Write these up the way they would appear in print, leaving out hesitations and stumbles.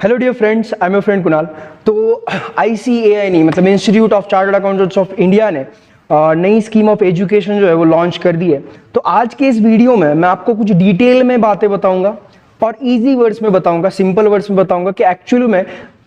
Hello dear friends, I am your friend Kunal. तो ICAI नहीं मतलब institute of chartered accountants of India ने नई स्कीम ऑफ एजुकेशन जो है वो लॉन्च कर दी है। तो आज के इस वीडियो में मैं आपको कुछ डिटेल में बातें बताऊंगा और इजी वर्ड्स में बताऊंगा, सिंपल वर्ड्स में बताऊंगा कि एक्चुअली में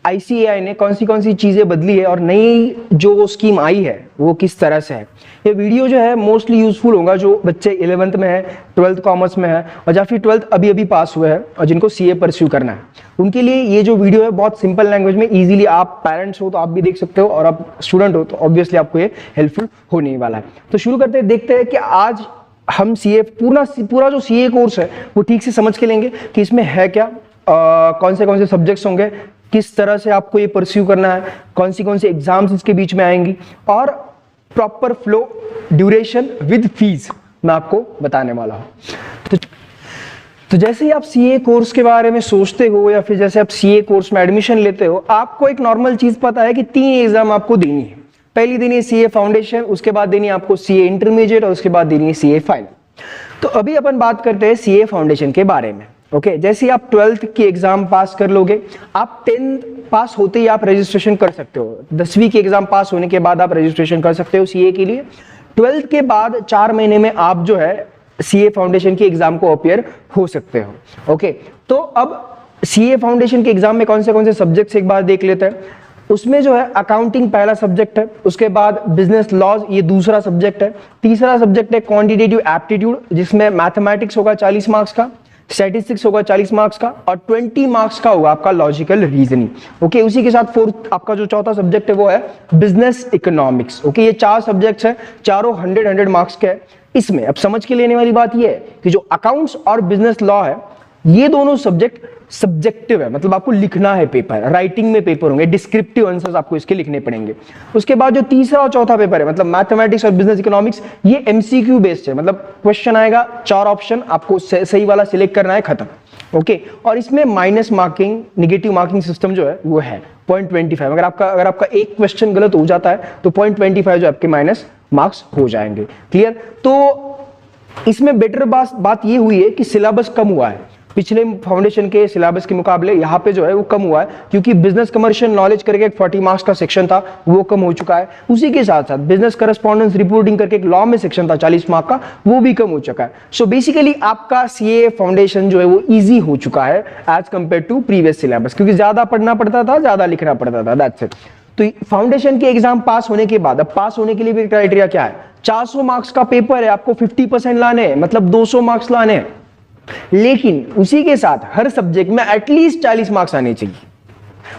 ICAI ने कौन सी चीजें बदली है और नई जो स्कीम आई है वो किस तरह से है। ये वीडियो जो है मोस्टली यूजफुल होगा जो बच्चे 11th में है, 12th कॉमर्स में है और या फिर 12th अभी पास हुए हैं और जिनको CA परस्यू करना है, उनके लिए ये जो वीडियो है बहुत सिंपल लैंग्वेज में इजीली, आप पेरेंट्स हो तो आप भी देख सकते हो और आप स्टूडेंट हो तो ऑब्वियसली आपको ये हेल्पफुल होने वाला है। तो शुरू करते हैं, देखते हैं कि आज हम CA पूरा जो CA कोर्स है वो ठीक से समझ के लेंगे कि इसमें है क्या, कौन से सब्जेक्ट्स होंगे, किस तरह से आपको ये परस्यू करना है, कौन सी एग्जाम्स इसके बीच में आएंगी और proper flow, duration with fees मैं आपको बताने वाला हूं। तो जैसे ही आप CA कोर्स के बारे में सोचते हो या फिर जैसे आप CA कोर्स में एडमिशन लेते हो, आपको एक नॉर्मल चीज पता है कि 3 एग्जाम आपको देनी है। पहली देनी है CA फाउंडेशन, उसके बाद देनी है आपको CA इंटरमीडिएट और उसके बाद देनी है CA फाइनल। तो अभी अपन बात करते हैं CA फाउंडेशन के बारे में। ओके, जैसे ही आप 12th की एग्जाम पास कर लोगे, आप 10th पास होते ही आप रजिस्ट्रेशन कर सकते हो। 10वीं की एग्जाम पास होने के बाद आप रजिस्ट्रेशन कर सकते हो CA के लिए। 12th के बाद 4 महीने में आप जो है CA फाउंडेशन की एग्जाम को अपीयर हो सकते हो। ओके, तो अब CA फाउंडेशन के एग्जाम में कौन से सब्जेक्ट्स एक बार देख लेते हैं। उसमें जो है अकाउंटिंग पहला सब्जेक्ट है, उसके बाद बिजनेस लॉज ये दूसरा सब्जेक्ट है, तीसरा सब्जेक्ट है क्वांटिटेटिव एप्टीट्यूड जिसमें मैथमेटिक्स होगा 40 मार्क्स का, स्टैटिस्टिक्स होगा 40 मार्क्स का और 20 मार्क्स का होगा आपका लॉजिकल रीजनिंग। ओके, उसी के साथ फोर्थ आपका जो चौथा सब्जेक्ट है वो है बिजनेस इकोनॉमिक्स। ओके, ये 4 सब्जेक्ट्स है, चारों 100 मार्क्स के है। इसमें अब समझ के लेने वाली बात ये है कि जो अकाउंट्स और बिजनेस लॉ है ये दोनों सब्जेक्ट सब्जेक्टिव है, मतलब आपको लिखना है पेपर, राइटिंग में पेपर होंगे, डिस्क्रिप्टिव आंसर्स आपको इसके लिखने पड़ेंगे। उसके बाद जो तीसरा और चौथा पेपर है मतलब मैथमेटिक्स और बिजनेस इकोनॉमिक्स, ये MCQ बेस्ड है, मतलब क्वेश्चन आएगा 4 ऑप्शन, आपको सही वाला सिलेक्ट करना है, खत्म। ओके, और इसमें minus marking, negative marking system जो है वो है 0.25। अगर आपका एक क्वेश्चन गलत हो जाता है तो 0.25 जो आपके माइनस मार्क्स हो जाएंगे। क्लियर? तो इसमें बेटर बात ये हुई है कि सिलेबस कम हुआ है, पिछले फाउंडेशन के सिलेबस के मुकाबले यहाँ पे जो है वो कम हुआ है, क्योंकि बिजनेस कमर्शियल नॉलेज करके एक 40 मार्क्स का सेक्शन था वो कम हो चुका है। उसी के साथ साथ बिजनेस करस्पॉन्डेंस रिपोर्टिंग करके एक लॉ में सेक्शन था 40 मार्क का, वो भी कम हो चुका है। सो बेसिकली आपका CA फाउंडेशन जो है वो इजी हो चुका है as compared to previous syllabus, क्योंकि ज्यादा पढ़ना पड़ता था, ज्यादा लिखना पड़ता था, दैट्स इट। तो फाउंडेशन के एग्जाम पास होने के बाद, अब पास होने के लिए भी क्राइटेरिया क्या है, 400 मार्क्स का पेपर है, आपको 50% लाने हैं, मतलब 200 मार्क्स लाने हैं, लेकिन उसी के साथ हर सब्जेक्ट में एटलीस्ट 40 मार्क्स आने चाहिए।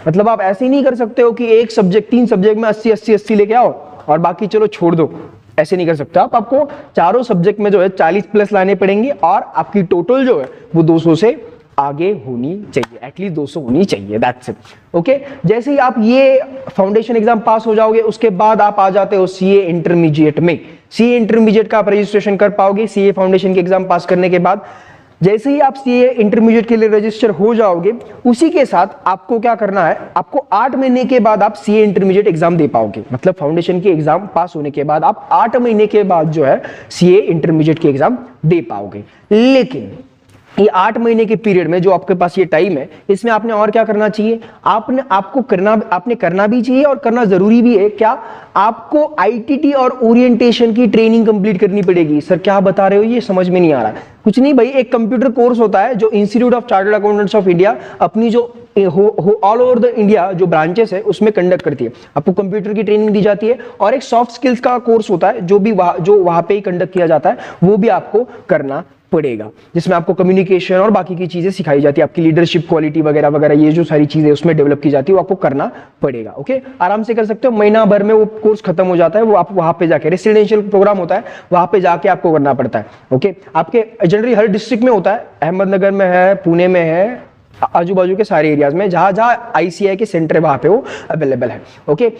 मतलब आप ऐसे नहीं कर सकते हो कि एक सब्जेक्ट 3 सब्जेक्ट में 80 लेके आओ और बाकी चलो छोड़ दो, ऐसे नहीं कर सकते आप। आपको चारों सब्जेक्ट में जो है 40 प्लस लाने पड़ेंगे और आपकी टोटल जो है वो 200 से आगे होनी चाहिए, एटलीस्ट 200 होनी चाहिए, दैट्स इट। ओके, जैसे ही आप ये फाउंडेशन एग्जाम पास हो जाओगे उसके बाद आप आ जाते हो CA इंटरमीडिएट में। CA इंटरमीडिएट का आप रजिस्ट्रेशन कर पाओगे CA फाउंडेशन के एग्जाम पास करने के बाद। जैसे ही आप CA इंटरमीडिएट के लिए रजिस्टर हो जाओगे, उसी के साथ आपको क्या करना है, आपको 8 महीने के बाद आप CA इंटरमीडिएट एग्जाम दे पाओगे। मतलब फाउंडेशन के एग्जाम पास होने के बाद आप 8 महीने के बाद जो है CA इंटरमीडिएट के एग्जाम दे पाओगे। लेकिन ये 8 महीने के पीरियड में जो आपके पास ये टाइम है, इसमें आपने और क्या करना चाहिए, आपने करना भी चाहिए और करना जरूरी भी है। क्या? आपको ITT और ओरिएंटेशन की ट्रेनिंग कंप्लीट करनी पड़ेगी। सर क्या बता रहे हो, ये समझ में नहीं आ रहा। कुछ नहीं भाई, एक कंप्यूटर कोर्स होता है जो institute of chartered accountants of India अपनी जो ऑल ओवर द इंडिया जो ब्रांचेस है उसमें कंडक्ट करती है। आपको कंप्यूटर की ट्रेनिंग दी जाती है और एक सॉफ्ट स्किल्स का कोर्स होता है जो वहां पे ही कंडक्ट किया जाता है, वो भी आपको करना पड़ेगा, जिसमें आपको कम्युनिकेशन और बाकी की चीजें सिखाई जाती है, आपकी लीडरशिप क्वालिटी वगैरह वगैरह, ये जो सारी चीजें उसमें डेवलप की जाती है वो आपको करना पड़ेगा। ओके, आराम से कर सकते हो, महीना भर में वो कोर्स खत्म हो जाता है। वो आप वहां पे जाके, रेसिडेंशियल प्रोग्राम होता है, वहां पे जाके आपको करना पड़ता है। ओके, आपके जनरली हर डिस्ट्रिक्ट में होता है, अहमदनगर में है, पुणे में है, आजू बाजू के सारे एरियाज में जहां ICAI के सेंटर है वहां पे वो अवेलेबल है। ओके,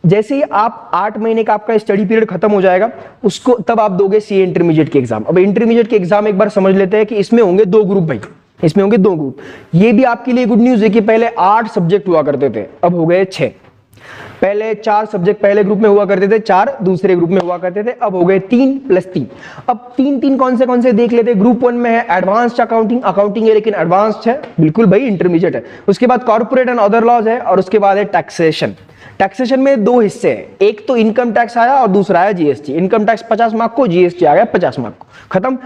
जैसे ही आप 8 महीने का आपका स्टडी पीरियड खत्म हो जाएगा, उसको तब आप दोगे CA इंटरमीडिएट के एग्जाम। अब इंटरमीडिएट के एग्जाम एक बार समझ लेते हैं कि इसमें होंगे 2 ग्रुप भाई, इसमें होंगे 2 ग्रुप। ये भी आपके लिए गुड न्यूज है कि पहले 8 सब्जेक्ट हुआ करते थे, अब हो गए 6। पहले 4 सब्जेक्ट पहले ग्रुप में हुआ करते थे, 4 दूसरे ग्रुप में हुआ करते थे, अब हो गए 3 + 3। अब 3 कौन से देख लेते हैं। ग्रुप 1 में है एडवांस्ड अकाउंटिंग, अकाउंटिंग है लेकिन एडवांस्ड है, बिल्कुल भाई इंटरमीडिएट है। उसके बाद कॉर्पोरेट एंड अदर लॉज है, और उसके बाद है टैक्सेशन। टैक्सेशन में 2 हिस्से हैं, एक तो इनकम टैक्स आया और दूसरा है जीएसटी। इनकम टैक्स 50 मार्क को, जीएसटी आ गया 50 मार्क को, खत्म।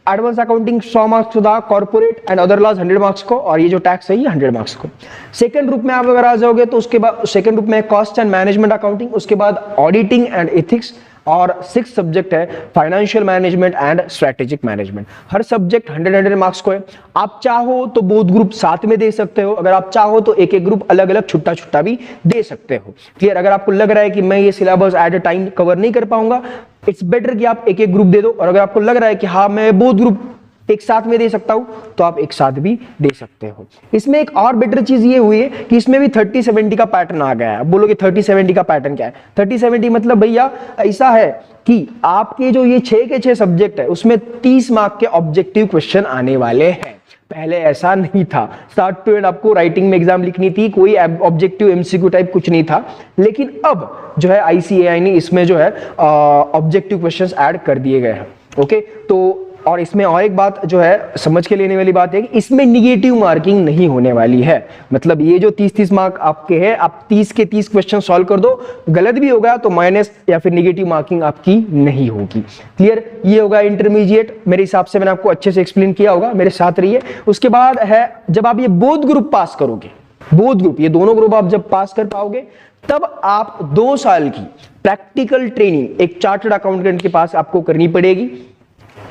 एडवांस अकाउंटिंग 100 मार्क्स को था, corporate and other laws 100 marks को, और ये जो टैक्स है ये 100 मार्क्स को। सेकंड ग्रुप में आप अगर आ जाओगे तो उसके बाद सेकंड ग्रुप में कॉस्ट एंड मैनेजमेंट अकाउंटिंग, उसके बाद ऑडिटिंग एंड एथिक्स, और 6 सब्जेक्ट है financial management and strategic management. Her subject 100 marks को है। आप चाहो तो बोथ ग्रुप साथ में दे सकते हो, अगर आप चाहो तो एक एक ग्रुप अलग अलग छुट्टा छुट्टा भी दे सकते हो। क्लियर। अगर आपको लग रहा है कि मैं ये syllabus at a time cover नहीं कर पाऊंगा, इट्स बेटर कि आप एक एक ग्रुप दे दो, और अगर आपको लग रहा है कि हाँ मैं बोथ ग्रुप एक साथ में दे सकता हूं तो आप एक साथ भी दे सकते हो। इसमें एक और बेटर चीज ये हुई है कि इसमें भी 30-70 का पैटर्न आ गया है। अब बोलोगे 30-70 का पैटर्न क्या है? 30-70 मतलब भैया ऐसा है कि आपके जो ये 6 के 6 सब्जेक्ट है उसमें 30 मार्क के ऑब्जेक्टिव क्वेश्चन आने वाले हैं। पहले ऐसा नहीं था, स्टार्ट टू एंड आपको राइटिंग में एग्जाम लिखनी थी, कोई ऑब्जेक्टिव एमसीक्यू टाइप कुछ नहीं था। लेकिन अब जो है आईसीएआई ने इसमें जो है ऑब्जेक्टिव क्वेश्चंस ऐड कर दिए गए हैं। ओके, तो और इसमें और एक बात जो है समझ के लेने वाली बात है कि इसमें निगेटिव मार्किंग नहीं होने वाली है। मतलब ये जो 30-30 मार्क आपके हैं, आप 30 के 30 क्वेश्चन सॉल्व कर दो, गलत भी होगा तो माइनस या फिर निगेटिव मार्किंग आपकी नहीं होगी। क्लियर। ये होगा इंटरमीडिएट। मेरे हिसाब से मैंने आपको अच्छे से एक्सप्लेन किया होगा, मेरे साथ रहिए। उसके बाद है जब आप ये बोथ ग्रुप पास करोगे, बोथ ग्रुप, ये दोनों ग्रुप आप जब पास कर पाओगे तब आप 2 साल की प्रैक्टिकल ट्रेनिंग एक चार्टर्ड अकाउंटेंट के पास आपको करनी पड़ेगी।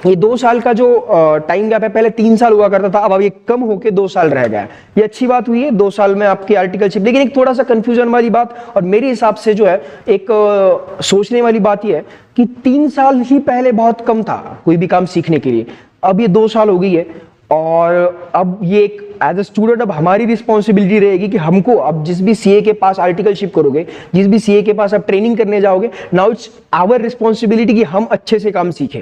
ये 2 साल का जो टाइम गैप है, पहले 3 साल हुआ करता था, अब ये कम होके 2 साल रह गया है। ये अच्छी बात हुई है, 2 साल में आपकी आर्टिकलशिप। लेकिन एक थोड़ा सा कंफ्यूजन वाली बात, और मेरे हिसाब से जो है एक सोचने वाली बात ये है कि 3 साल ही पहले बहुत कम था कोई भी काम सीखने के लिए, अब ये 2 साल हो गई है। और अब ये एक एज ए स्टूडेंट अब हमारी रिस्पॉन्सिबिलिटी रहेगी कि हमको अब जिस भी सीए के पास आर्टिकलशिप करोगे, जिस भी सीए के पास आप ट्रेनिंग करने जाओगे, नाउ इट्स आवर रिस्पॉन्सिबिलिटी कि हम अच्छे से काम सीखें।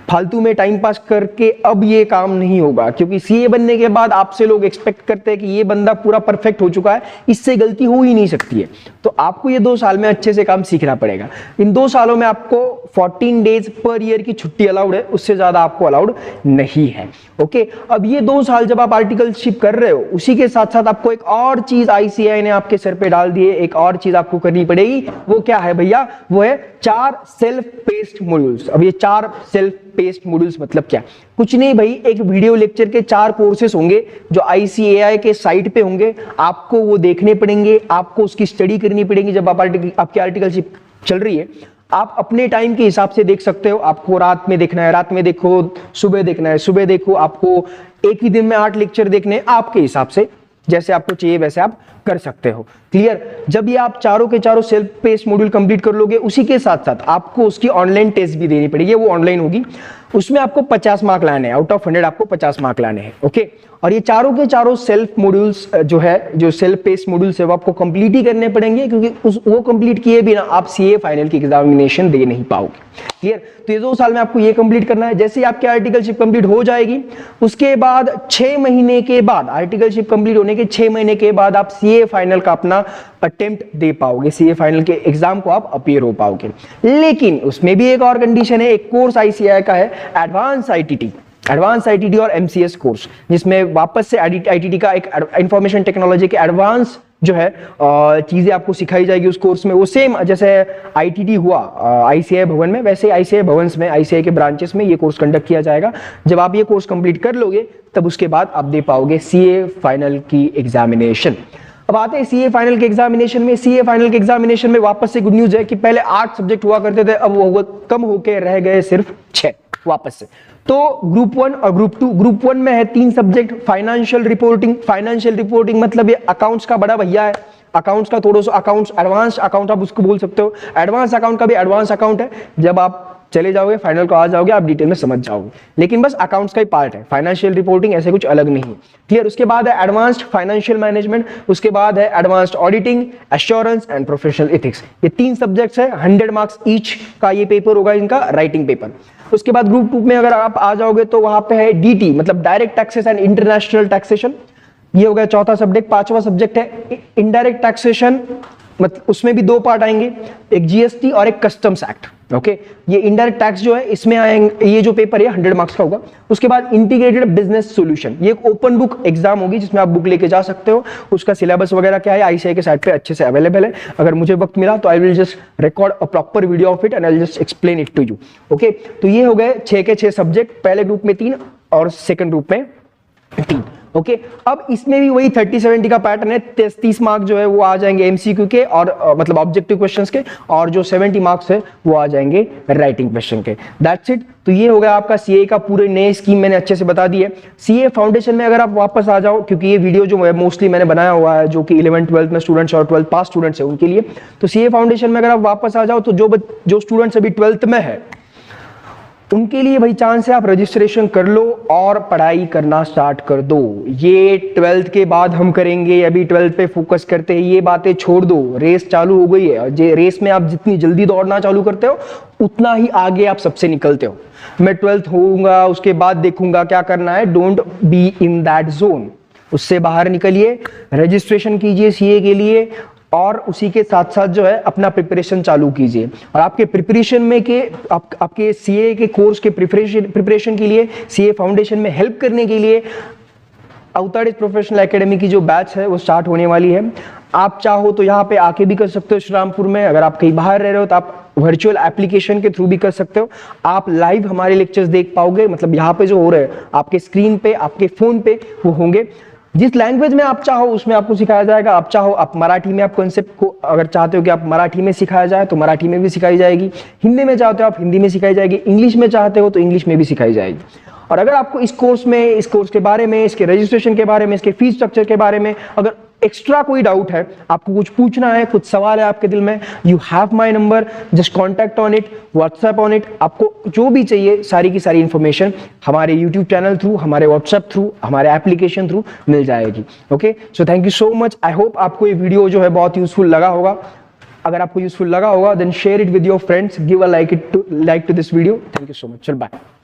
फालतू में टाइम पास करके अब ये काम नहीं होगा, क्योंकि सीए बनने के बाद आपसे लोग एक्सपेक्ट करते हैं कि ये बंदा पूरा परफेक्ट हो चुका है, इससे गलती हो ही नहीं सकती है। तो आपको ये 2 साल में अच्छे से काम सीखना पड़ेगा। इन 2 सालों में आपको 14 डेज पर ईयर की छुट्टी अलाउड है, उससे ज्यादा आपको अलाउड नहीं है। ओके, अब ये 2 साल जब आप आर्टिकलशिप कर रहे हो, उसी के साथ साथ आपको एक और चीज आईसीएआई ने आपके सर पे डाल दी है, एक और चीज आपको करनी पड़ेगी। वो क्या है भैया? वो है 4 सेल्फ पेस्ड मॉड्यूल्स। अब ये 4 सेल्फ पेस्ड मॉड्यूल्स मतलब क्या? कुछ नहीं भाई, एक वीडियो लेक्चर के 4 कोर्सेस होंगे जो आईसीएआई के साइट पे होंगे, आपको वो देखने पड़ेंगे, आपको उसकी स्टडी करनी पड़ेगी। जब आपकी आर्टिकलशिप चल रही है, आप अपने टाइम के हिसाब से देख सकते हो। आपको रात में देखना है, रात में देखो, सुबह देखना है, सुबह देखो। आपको एक ही दिन में 8 लेक्चर देखने, आपके हिसाब से जैसे आपको चाहिए वैसे आप कर सकते हो। क्लियर। जब ये आप चारों के चारों सेल्फ पेस्ड मॉड्यूल कंप्लीट कर लोगे, उसी के साथ साथ आपको उसकी ऑनलाइन टेस्ट भी देनी पड़ेगी, वो ऑनलाइन होगी। उसमें आपको 50 मार्क लाने हैं, आउट ऑफ 100 आपको 50 मार्क लाने हैं। ओके, और ये चारों के चारों सेल्फ मॉड्यूल्स जो है, जो सेल्फ पेस्ड मॉड्यूल्स है, वो आपको कंप्लीट ही करने पड़ेंगे, क्योंकि वो कंप्लीट किए बिना आप सीए फाइनल की एग्जामिनेशन दे नहीं पाओगे। क्लियर। तो ये 2 साल में आपको ये कंप्लीट करना है। जैसे ही आपकी आर्टिकलशिप कंप्लीट हो जाएगी, उसके बाद 6 महीने के बाद, आर्टिकलशिप कंप्लीट होने के 6 महीने के बाद आप सीए फाइनल का अपना अटेम्प्ट दे पाओगे, सीए फाइनल के एग्जाम को आप अपीयर हो पाओगे। लेकिन उसमें भी एक और कंडीशन है। एक कोर्स आईसीएआई का है एडवांस आईटीटी और एमसीएस कोर्स, जिसमें वापस से आईटीटी का एक इंफॉर्मेशन टेक्नोलॉजी के एडवांस जो है चीजें आपको सिखाई जाएगी उस कोर्स में। वो सेम जैसे आईटीटी हुआ आईसीएआई भवन में, वैसे आईसीएआई भवन में, आईसीएआई के ब्रांचेस में ये कोर्स कंडक्ट किया जाएगा। जब आप ये कोर्स कंप्लीट कर लोगे, तब उसके बाद आप दे पाओगे सीए फाइनल की एग्जामिनेशन। अब आते हैं सीए फाइनल के एग्जामिनेशन में। सीए फाइनल के एग्जामिनेशन में वापस से गुड न्यूज है कि पहले 8 सब्जेक्ट हुआ करते थे, अब वो कम होके रह गए सिर्फ 6 वापस से। तो ग्रुप 1 और ग्रुप 2, ग्रुप 1 में है 3 सब्जेक्ट, फाइनेंशियल रिपोर्टिंग मतलब ये अकाउंट्स का बड़ा भैया है। अकाउंट्स का थोड़ा सा अकाउंट्स, एडवांस अकाउंट आप उसको बोल सकते हो। एडवांस अकाउंट का भी एडवांस अकाउंट है, जब आप चले जाओगे फाइनल को आ जाओगे आप डिटेल में समझ जाओगे, लेकिन बस अकाउंट्स का ही पार्ट है, फाइनेंशियल रिपोर्टिंग ऐसे कुछ अलग नहीं है। क्लियर। उसके बाद है एडवांस्ड फाइनेंशियल मैनेजमेंट, उसके बाद है advanced auditing, assurance and professional ethics. ये 3 सब्जेक्ट्स है, 100 मार्क्स ईच का ये पेपर होगा इनका, राइटिंग पेपर। उसके बाद ग्रुप 2 में अगर आप आ जाओगे तो वहां पे है डीटी मतलब direct taxes and international taxation, ये हो गया 4था सब्जेक्ट। 5वां सब्जेक्ट है इनडायरेक्ट टैक्सेशन मतलब उसमें भी दो पार्ट आएंगे, एक जीएसटी और एक कस्टम्स एक्ट। ओके, ये इनडायरेक्ट टैक्स जो है इसमें आएंगे, ये जो पेपर है 100 मार्क्स का होगा। उसके बाद इंटीग्रेटेड बिजनेस सॉल्यूशन, ये एक ओपन बुक एग्जाम होगी जिसमें आप बुक लेके जा सकते हो। उसका सिलेबस वगैरह क्या है आईसीएआई के साइट पे अच्छे से अवेलेबल है। अगर मुझे वक्त मिला तो I will just record a proper video of it and I will just explain it to you. Okay, तो ये हो गए 6 के 6 सब्जेक्ट, पहले ग्रुप में 3 और सेकंड ग्रुप में 3। ओके, अब इसमें भी वही 30-70 का पैटर्न है। 30 मार्क्स जो है वो आ जाएंगे एमसीक्यू के और मतलब ऑब्जेक्टिव क्वेश्चंस के, और जो 70 मार्क्स है वो आ जाएंगे राइटिंग क्वेश्चन के। That's it. तो ये हो गया आपका सीए का पूरे नए स्कीम मैंने अच्छे से बता दी है। सीए फाउंडेशन में अगर आप वापस आ जाओ, क्योंकि ये वीडियो जो है मोस्टली मैंने बनाया हुआ है जो कि 11th-12th में स्टूडेंट्स और 12th पास स्टूडेंट्स है उनके लिए, तो सीए फाउंडेशन में अगर आप वापस आ जाओ तो जो स्टूडेंट्स अभी 12th में है उनके लिए भाई चांस है, आप रजिस्ट्रेशन कर लो और पढ़ाई करना स्टार्ट कर दो। ये 12th के बाद हम करेंगे, अभी 12th पे फोकस करते हैं, ये बातें छोड़ दो। रेस चालू हो गई है, रेस में आप जितनी जल्दी दौड़ना चालू करते हो उतना ही आगे आप सबसे निकलते हो। मैं 12th होऊंगा उसके बाद देखूंगा क्या करना है, don't be in that zone. उससे बाहर निकलिए, रजिस्ट्रेशन कीजिए सीए के लिए और उसी के साथ साथ जो है अपना प्रिपरेशन चालू कीजिए। और आपके प्रिपरेशन में के आपके सीए के कोर्स के प्रिपरेशन के लिए, सीए फाउंडेशन में हेल्प करने के लिए अवतार प्रोफेशनल एकेडमी की जो बैच है वो स्टार्ट होने वाली है। आप चाहो तो यहाँ पे आके भी कर सकते हो श्रीरामपुर में, अगर आप कहीं बाहर रह रहे हो तो आप वर्चुअल एप्लीकेशन के थ्रू भी कर सकते हो। आप लाइव हमारे लेक्चर्स देख पाओगे, मतलब यहाँ पे जो हो रहे हैं आपके स्क्रीन पे, आपके फोन पे वो होंगे। जिस लैंग्वेज में आप चाहो उसमें आपको सिखाया जाएगा। आप चाहो आप मराठी में, आप कॉन्सेप्ट को अगर चाहते हो कि आप मराठी में सिखाया जाए तो मराठी में भी सिखाई जाएगी, हिंदी में चाहते हो आप हिंदी में सिखाई जाएगी, इंग्लिश में चाहते हो तो इंग्लिश में भी सिखाई जाएगी। और अगर आपको इस कोर्स के बारे में, इसके रजिस्ट्रेशन के बारे में, इसके फीस स्ट्रक्चर के बारे में अगर एक्स्ट्रा कोई डाउट है, आपको कुछ पूछना है, कुछ सवाल है आपके दिल में, you have my number, just contact on it, WhatsApp on it. आपको जो भी चाहिए सारी की सारी इंफॉर्मेशन हमारे यूट्यूब चैनल थ्रू, हमारे व्हाट्सएप थ्रू, हमारे एप्लीकेशन थ्रू मिल जाएगी। Okay, so thank you so much. I hope आपको ये वीडियो जो है बहुत यूजफुल लगा होगा। अगर आपको यूजफुल लगा होगा then share it with your friends, give a like to this video. Thank you so much. चल बाय।